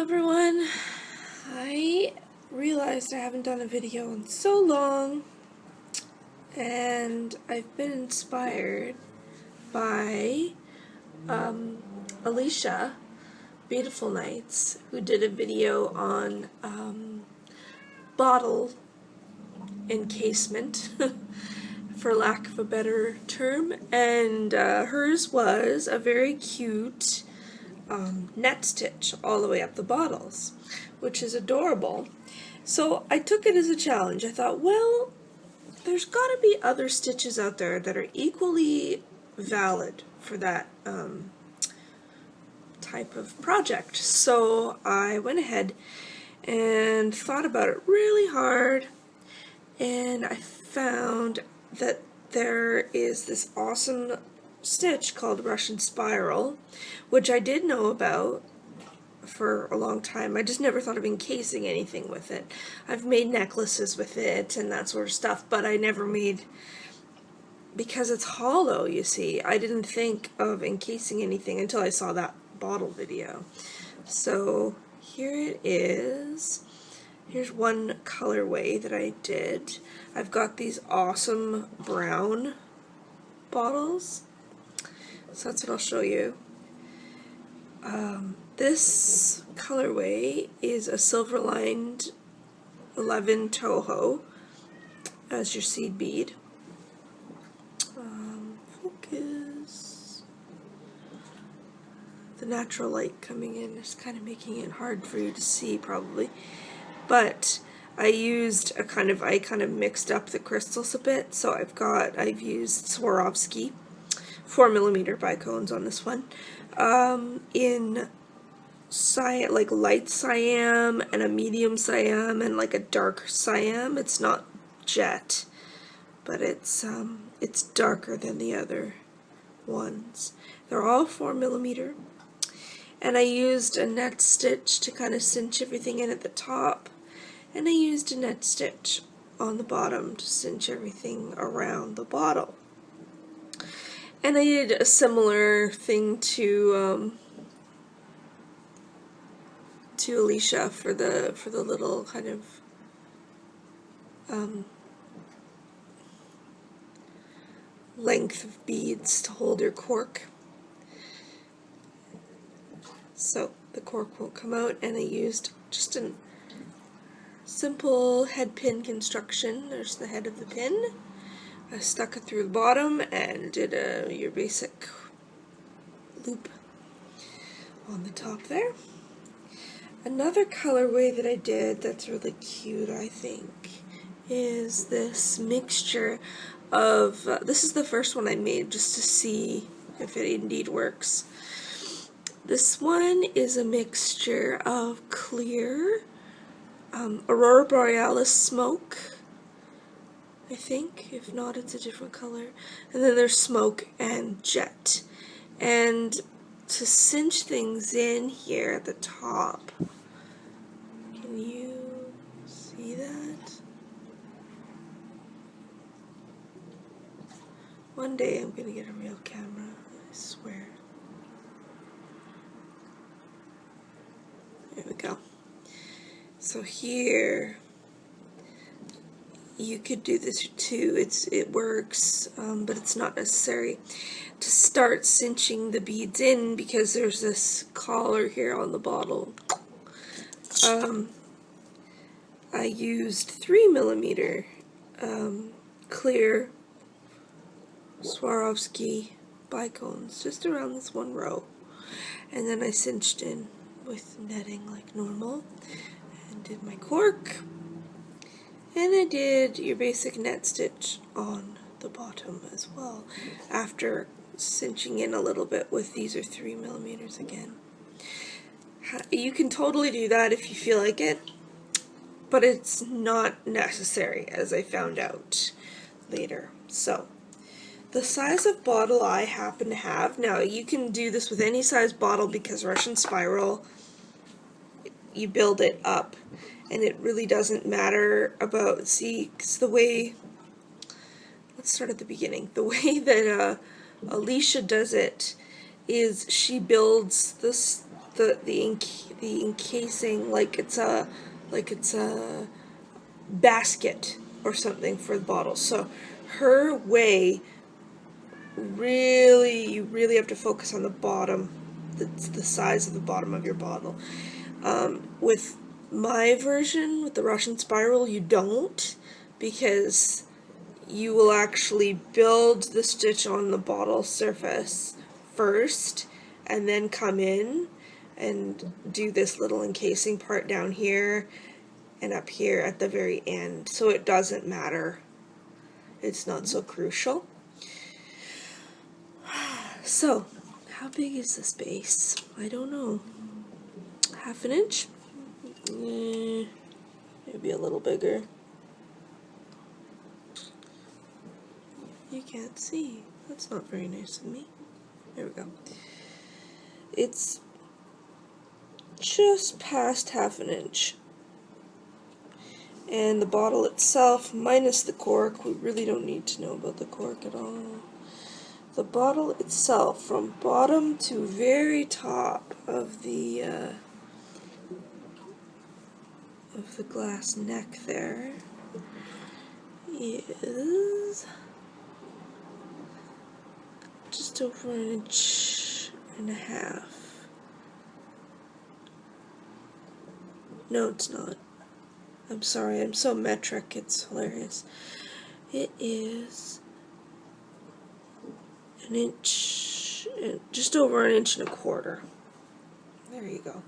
everyone. I realized I haven't done a video in so long, and I've been inspired by Alicia, Beautiful Nights, who did a video on bottle encasement, for lack of a better term, and hers was a very cute net stitch all the way up the bottles, which is adorable. So I took it as a challenge. I thought, well, there's got to be other stitches out there that are equally valid for that type of project. So I went ahead and thought about it really hard, and I found that there is this awesome stitch called Russian Spiral, which I did know about for a long time. I just never thought of encasing anything with it. I've made necklaces with it and that sort of stuff, but I never made, because it's hollow, you see, I didn't think of encasing anything until I saw that bottle video. So here it is. Here's one colorway that I did. I've got these awesome brown bottles. So that's what I'll show you. This colorway is a silver lined 11 Toho as your seed bead. Focus. The natural light coming in is kind of making it hard for you to see probably. But I used I kind of mixed up the crystals a bit, so I've used Swarovski 4mm bicones on this one, in like light cyan and a medium cyan and like a dark cyan. It's not jet, but it's darker than the other ones. They're all 4mm, and I used a net stitch to kind of cinch everything in at the top, and I used a net stitch on the bottom to cinch everything around the bottle. And I did a similar thing to Alicia for the little kind of length of beads to hold your cork. So the cork won't come out, and I used just a simple head pin construction. There's the head of the pin. I stuck it through the bottom and did your basic loop on the top there. Another colorway that I did that's really cute, I think, is this mixture of, this is the first one I made just to see if it indeed works. This one is a mixture of clear Aurora Borealis smoke, I think. If not, it's a different color. And then there's smoke and jet. And to cinch things in here at the top, can you see that? One day I'm going to get a real camera, I swear. There we go. So here, you could do this too. It works, but it's not necessary to start cinching the beads in because there's this collar here on the bottle. I used 3mm clear Swarovski bicones just around this one row, and then I cinched in with netting like normal and did my cork. And I did your basic net stitch on the bottom as well, after cinching in a little bit with these are 3mm again. You can totally do that if you feel like it, but it's not necessary, as I found out later. So, the size of bottle I happen to have, now you can do this with any size bottle because Russian Spiral, you build it up. And it really doesn't matter about, see, because the way, let's start at the beginning. The way that Alicia does it is she builds this the encasing like it's a basket or something for the bottle. So her way, you really have to focus on the bottom, the size of the bottom of your bottle. With my version, with the Russian spiral, you don't, because you will actually build the stitch on the bottle surface first and then come in and do this little encasing part down here and up here at the very end. So it doesn't matter. It's not so crucial. So, how big is this base? I don't know. Half an inch? Maybe a little bigger. You can't see. That's not very nice of me. There we go. It's just past half an inch. And the bottle itself, minus the cork, we really don't need to know about the cork at all. The bottle itself, from bottom to very top of the glass neck there, is just over an inch and a half. No, it's not. I'm sorry, I'm so metric, it's hilarious. It is an inch, just over an inch and a quarter. There you go.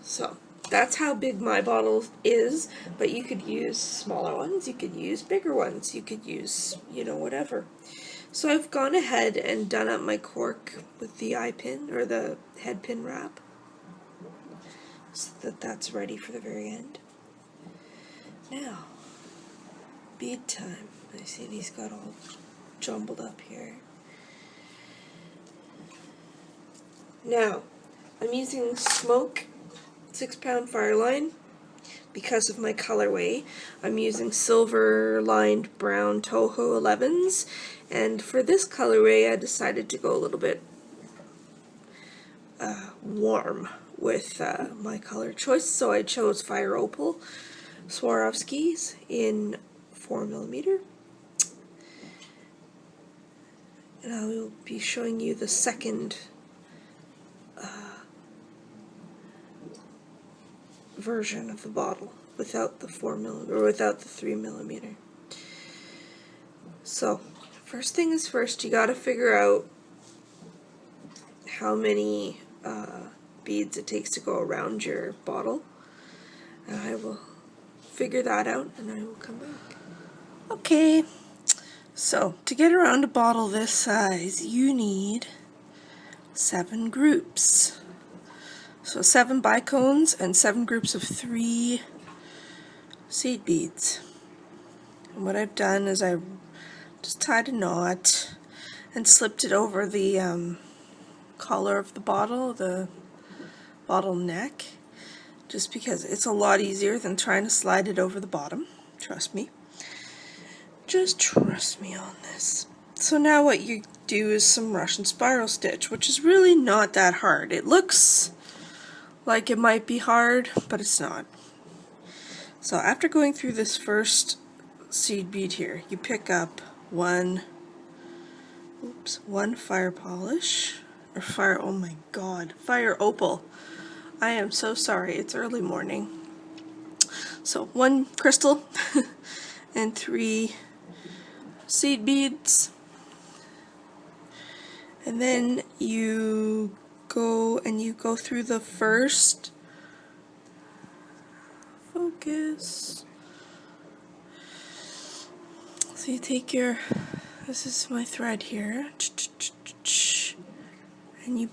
So, that's how big my bottle is, but you could use smaller ones, you could use bigger ones, you could use, you know, whatever. So I've gone ahead and done up my cork with the eye pin, or the head pin wrap, so that that's ready for the very end. Now, bead time. I see these got all jumbled up here. Now, I'm using Smoke 6-pound Fireline because of my colorway. I'm using silver lined brown Toho 11s, and for this colorway I decided to go a little bit warm with my color choice, so I chose Fire Opal Swarovskis in 4mm. And I will be showing you the second version of the bottle without the 4mm or without the 3mm. So, first thing is first, you gotta figure out how many beads it takes to go around your bottle. And I will figure that out and I will come back. Okay, so to get around a bottle this size, you need 7 groups. So 7 bicones and 7 groups of 3 seed beads. And what I've done is I just tied a knot and slipped it over the collar of the bottle neck, just because it's a lot easier than trying to slide it over the bottom. Trust me. Just trust me on this. So now what you do is some Russian spiral stitch, which is really not that hard. It looks like it might be hard, but it's not. So after going through this first seed bead here, you pick up one fire polish, or fire, oh my god, fire opal. I am so sorry, it's early morning. So 1 crystal and 3 seed beads, and then you go through the first, focus, so you take your, this is my thread here, and you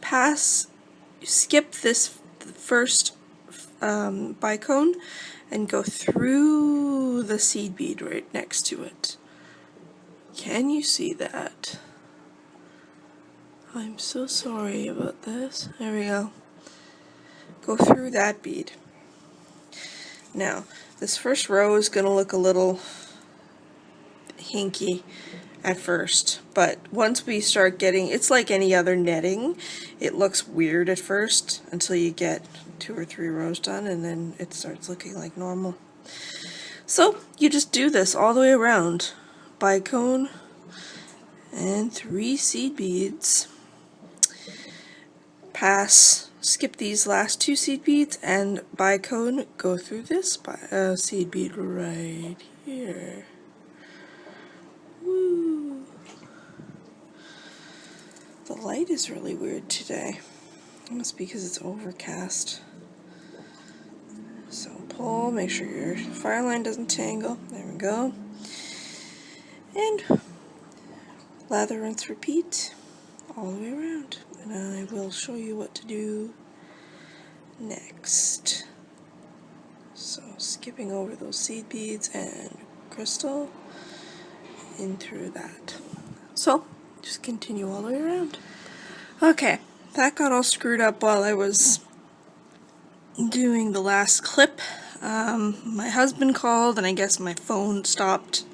skip this first bicone and go through the seed bead right next to it. Can you see that? I'm so sorry about this. There we go. Go through that bead. Now, this first row is going to look a little hinky, at first, but once we start getting, it's like any other netting, it looks weird at first until you get 2 or 3 rows done, and then it starts looking like normal. So you just do this all the way around, bicone and 3 seed beads, pass, skip these last 2 seed beads, and bicone, go through this seed bead right here. Woo. The light is really weird today. It must be because it's overcast. So pull, make sure your Fireline doesn't tangle. There we go. And lather, rinse, repeat all the way around. And I will show you what to do next. So skipping over those seed beads and crystal in through that. So just continue all the way around. Okay, that got all screwed up while I was doing the last clip. My husband called and I guess my phone stopped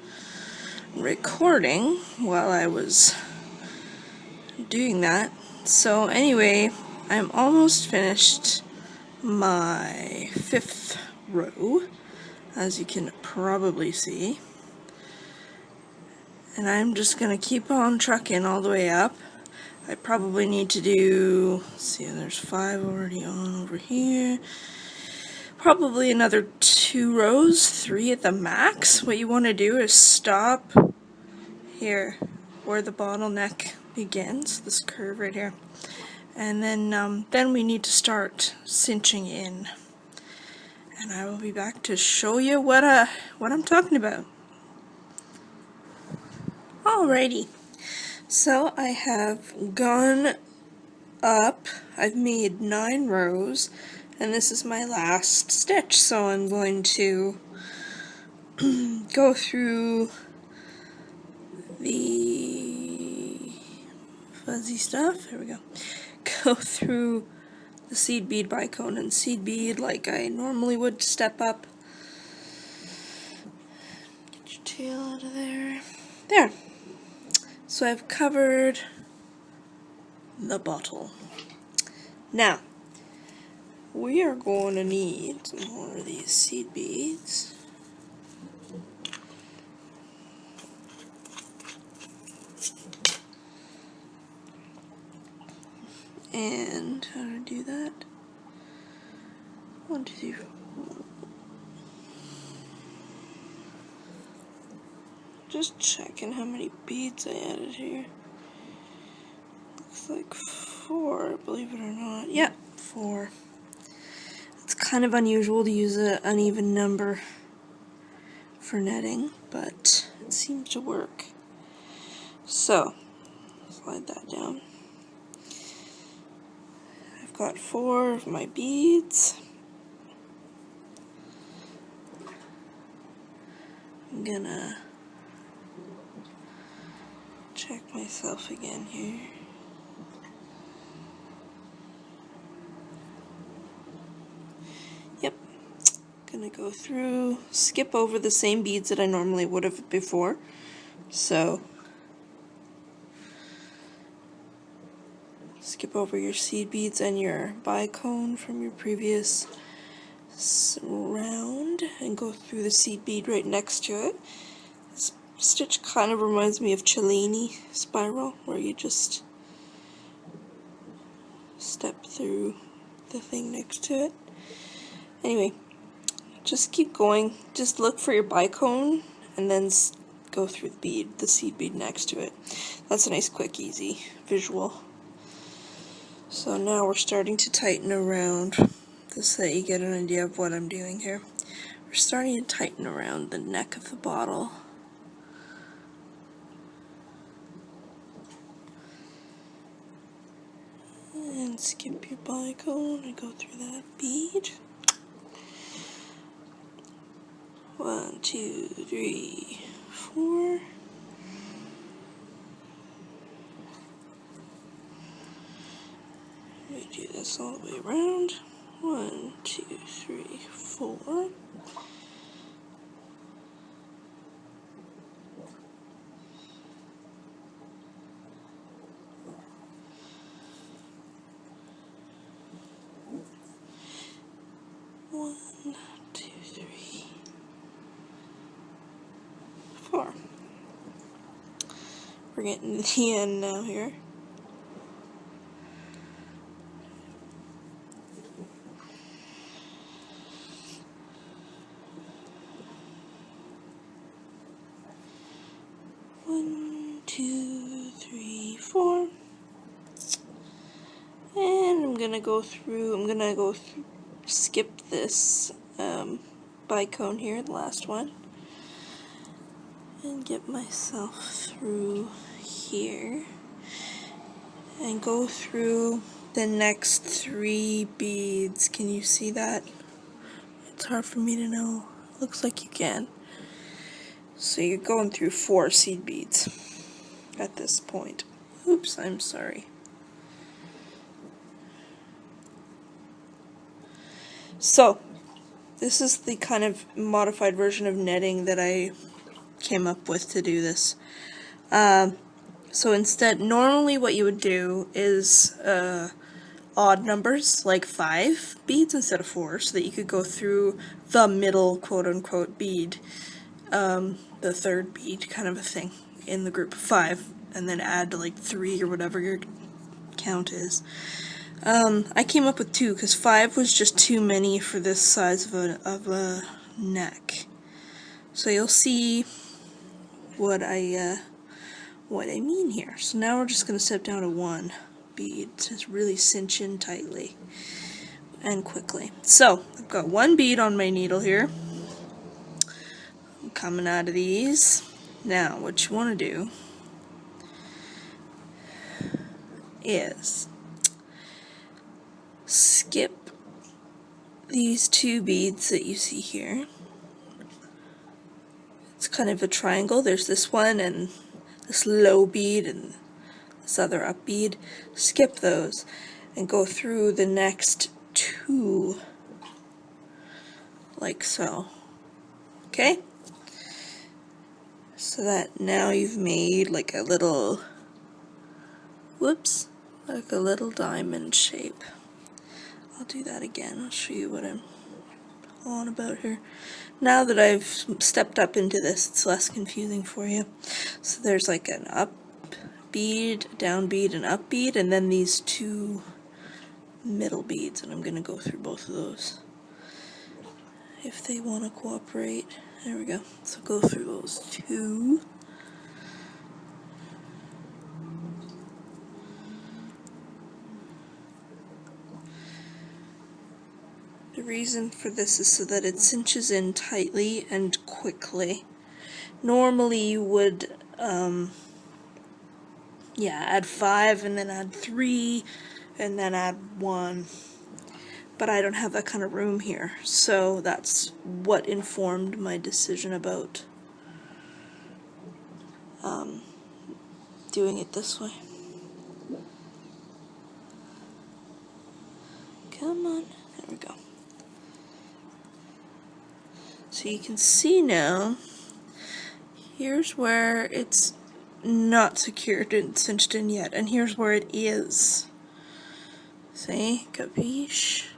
recording while I was doing that. So anyway, I'm almost finished my 5th row, as you can probably see. And I'm just going to keep on trucking all the way up. I probably need to do, let's see, there's 5 already on over here. Probably another 2 rows, 3 at the max. What you want to do is stop here where the bottleneck begins, this curve right here. And then we need to start cinching in. And I will be back to show you what I'm talking about. Alrighty. So I have gone up, I've made 9 rows, and this is my last stitch, so I'm going to go through the fuzzy stuff, there we go, go through the seed bead, bicone, and seed bead like I normally would, step up, get your tail out of there, there. So I've covered the bottle. Now, we are going to need some more of these seed beads. And how to do that? 1, 2, 3, 4. Just checking how many beads I added here. Looks like 4, believe it or not. Yeah, 4. It's kind of unusual to use an uneven number for netting, but it seems to work. So, slide that down. I've got 4 of my beads. I'm gonna check myself again here. Yep, gonna go through, skip over the same beads that I normally would have before. So, skip over your seed beads and your bicone from your previous round and go through the seed bead right next to it. This stitch kind of reminds me of Cellini spiral, where you just step through the thing next to it. Anyway, just keep going. Just look for your bicone and then go through the seed bead next to it. That's a nice, quick, easy visual. So now we're starting to tighten around, just so that you get an idea of what I'm doing here. We're starting to tighten around the neck of the bottle. And skip your bicone and go through that bead. 1, 2, 3, 4. We do this all the way around. 1, 2, 3, 4. bring it in the end now here. One, two, three, four. And I'm gonna go through, skip this bicone here, the last one, and get myself through here, and go through the next 3 beads. Can you see that? It's hard for me to know. Looks like you can. So you're going through 4 seed beads at this point. Oops, I'm sorry. So, this is the kind of modified version of netting that I came up with to do this. So instead, normally what you would do is odd numbers, like 5 beads instead of 4, so that you could go through the middle quote-unquote bead, the 3rd bead kind of a thing, in the group of 5, and then add like 3 or whatever your count is. I came up with 2 because 5 was just too many for this size of a neck. So you'll see what I mean here. So now we're just going to step down to 1 bead to really cinch in tightly and quickly. So I've got 1 bead on my needle here. I'm coming out of these. Now what you want to do is skip these 2 beads that you see here. It's kind of a triangle. There's this one and this low bead and this other up bead. Skip those and go through the next 2 like so. Okay? So that now you've made like a little, whoops, like a little diamond shape. I'll do that again. I'll show you what I'm on about here. Now that I've stepped up into this, it's less confusing for you. So there's like an up bead, down bead, and up bead, and then these 2 middle beads, and I'm going to go through both of those if they want to cooperate. There we go. So go through those 2. The reason for this is so that it cinches in tightly and quickly. Normally you would add 5 and then add 3 and then add 1, but I don't have that kind of room here, so that's what informed my decision about doing it this way. Come on, there we go. So you can see now, here's where it's not secured and cinched in yet, and here's where it is. See? Capiche?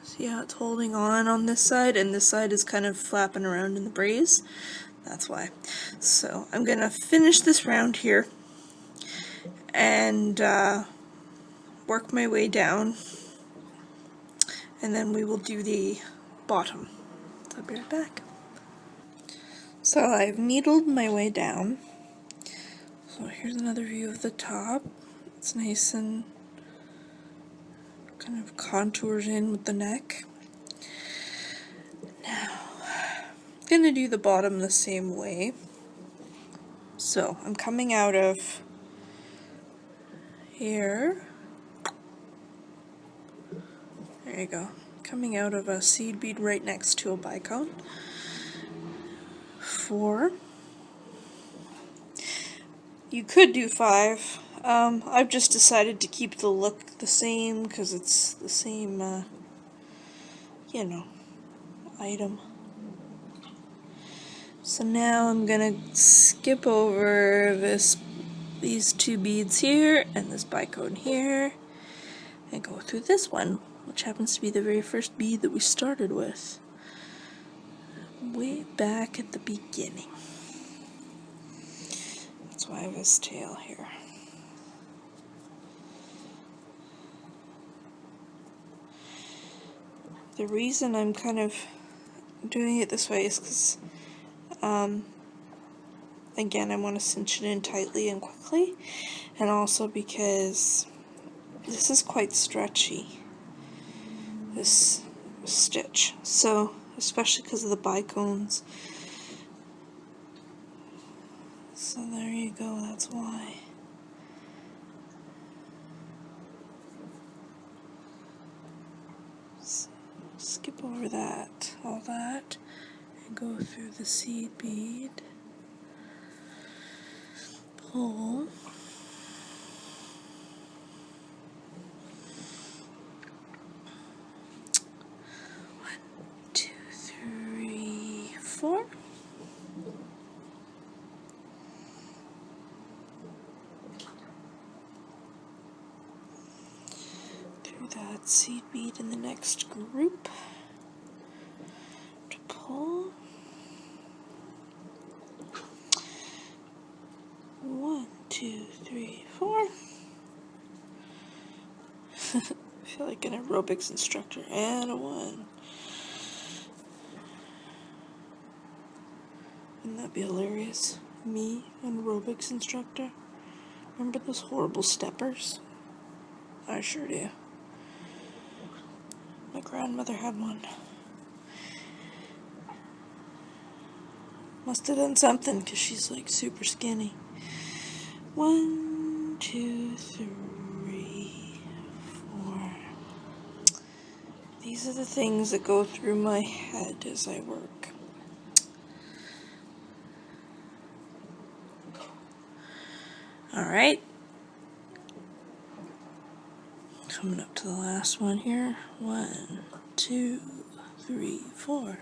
See how it's holding on this side, and this side is kind of flapping around in the breeze? That's why. So I'm gonna finish this round here and work my way down, and then we will do the bottom. So I'll be right back. So I've needled my way down. So here's another view of the top. It's nice and kind of contours in with the neck. Now, I'm going to do the bottom the same way. So I'm coming out of here. There you go. Coming out of a seed bead right next to a bicone. 4. You could do 5. I've just decided to keep the look the same because it's the same, you know, item. So now I'm gonna skip over these 2 beads here and this bicone here and go through this one, which happens to be the very first bead that we started with way back at the beginning. That's why I have his tail here. The reason I'm kind of doing it this way is because, again, I want to cinch it in tightly and quickly, and also because this is quite stretchy, this stitch, so especially because of the bicones. So there you go, that's why. So skip over that, all that, and go through the seed bead, pull, four. Through that seed bead in the next group to pull. 1, 2, 3, 4. I feel like an aerobics instructor. And a 1. Wouldn't that be hilarious? Me, an aerobics instructor. Remember those horrible steppers? I sure do. My grandmother had one. Must have done something because she's like super skinny. 1, 2, 3, 4. These are the things that go through my head as I work. Alright. Coming up to the last one here. 1, 2, 3, 4.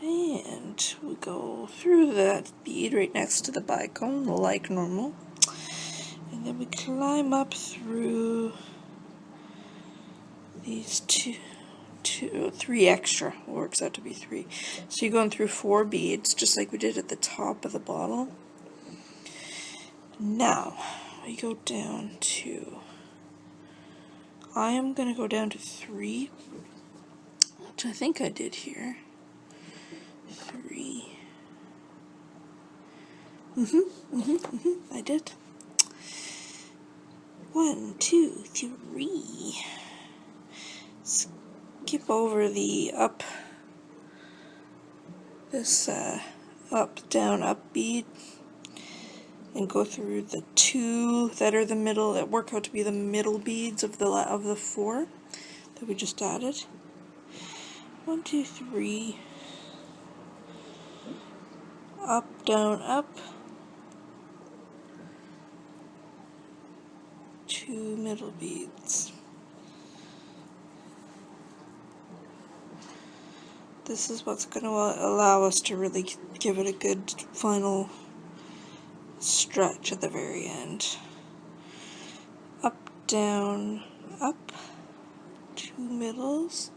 And we go through that bead right next to the bicone, like normal. And then we climb up through these three extra. Works out to be 3. So you're going through 4 beads, just like we did at the top of the bottle. Now, we go down to, I am going to go down to 3, which I think I did here. 3. I did. 1, 2, 3. Skip over the up, this up, down, up bead, and go through the 2 that are the middle, that work out to be the middle beads of the 4 that we just added. 1, 2, 3. Up, down, up. 2 middle beads. This is what's going to allow us to really give it a good final stretch at the very end. Up, down, up. 2 middles.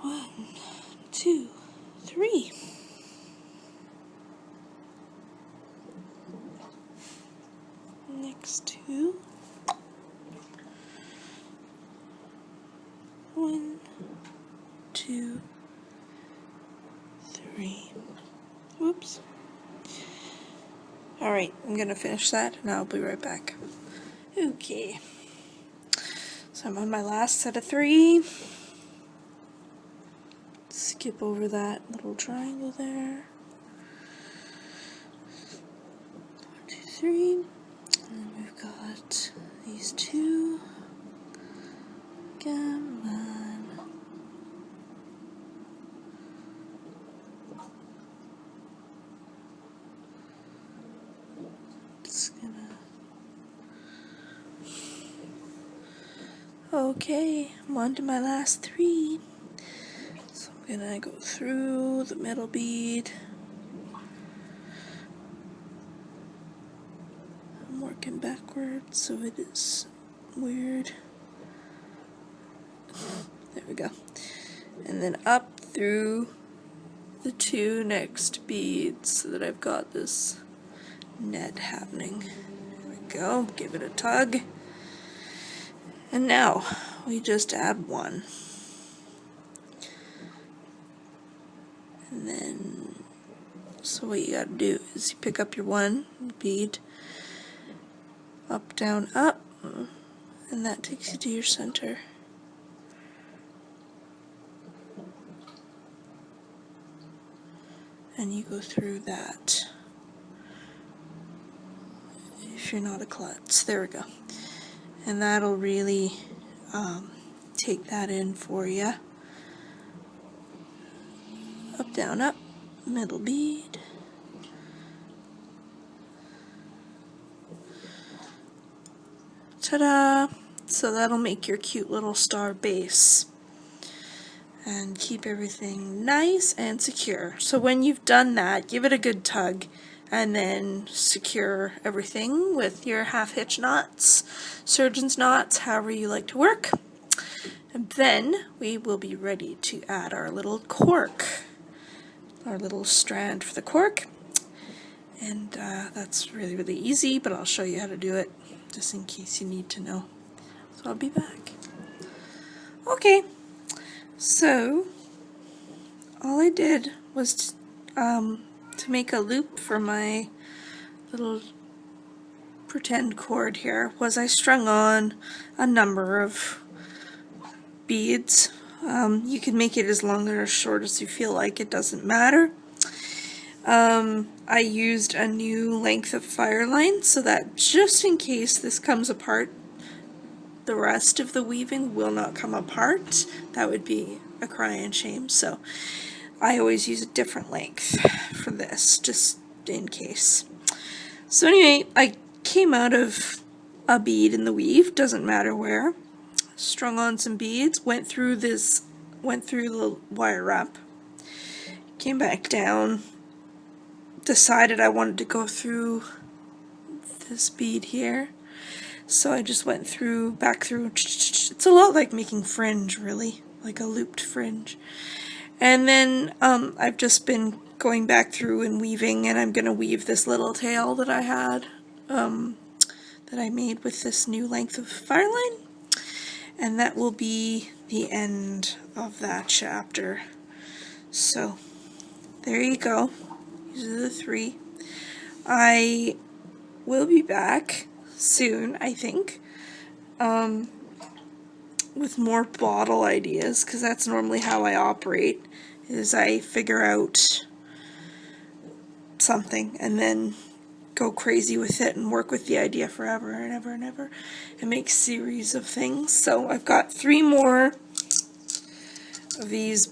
1, 2, 3. Next 2. 1, 2, 3. Whoops. Alright, I'm going to finish that and I'll be right back. Okay. So I'm on my last set of 3. Skip over that little triangle there. 1, 2, 3. And then we've got these 2. Come on. Just gonna. Okay, I'm on to my last 3. So I'm gonna go through the middle bead. I'm working backwards, so it is weird. There we go. And then up through the 2 next beads so that I've got this net happening. There we go. Give it a tug. And now we just add 1. And then, so what you gotta do is you pick up your 1 bead, up, down, up, and that takes you to your center. And you go through that. If you're not a klutz, there we go. And that'll really take that in for you. Up, down, up, middle bead. Ta-da! So that'll make your cute little star base. And keep everything nice and secure. So when you've done that, give it a good tug and then secure everything with your half hitch knots, surgeon's knots, however you like to work. And then we will be ready to add our little cork, our little strand for the cork. And that's really, really easy, but I'll show you how to do it just in case you need to know. So I'll be back. Okay. So, all I did was to make a loop for my little pretend cord here, was I strung on a number of beads. You can make it as long or as short as you feel like, it doesn't matter. I used a new length of Fireline so that just in case this comes apart, the rest of the weaving will not come apart. That would be a crying shame, so I always use a different length for this, just in case. So anyway, I came out of a bead in the weave, doesn't matter where, strung on some beads, went through the wire wrap, came back down, decided I wanted to go through this bead here. So I just went back through, it's a lot like making fringe really, like a looped fringe. And then I've just been going back through and weaving, and I'm going to weave this little tail that I had, that I made with this new length of Fireline. And that will be the end of that chapter. So there you go. These are the 3. I will be back soon, I think, with more bottle ideas, because that's normally how I operate, is I figure out something and then go crazy with it and work with the idea forever and ever and ever and make series of things. So I've got 3 more of these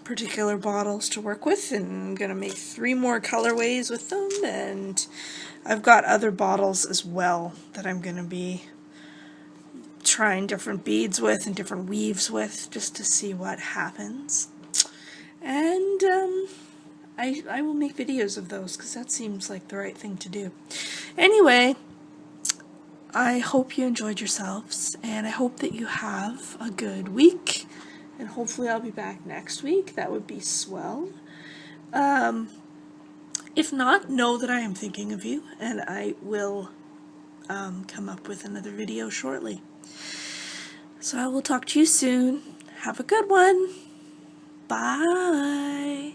particular bottles to work with, and I'm going to make 3 more colorways with them, and I've got other bottles as well that I'm going to be trying different beads with and different weaves with, just to see what happens. And I will make videos of those, because that seems like the right thing to do. Anyway, I hope you enjoyed yourselves, and I hope that you have a good week, and hopefully I'll be back next week. That would be swell. If not, know that I am thinking of you, and I will come up with another video shortly. So I will talk to you soon. Have a good one. Bye.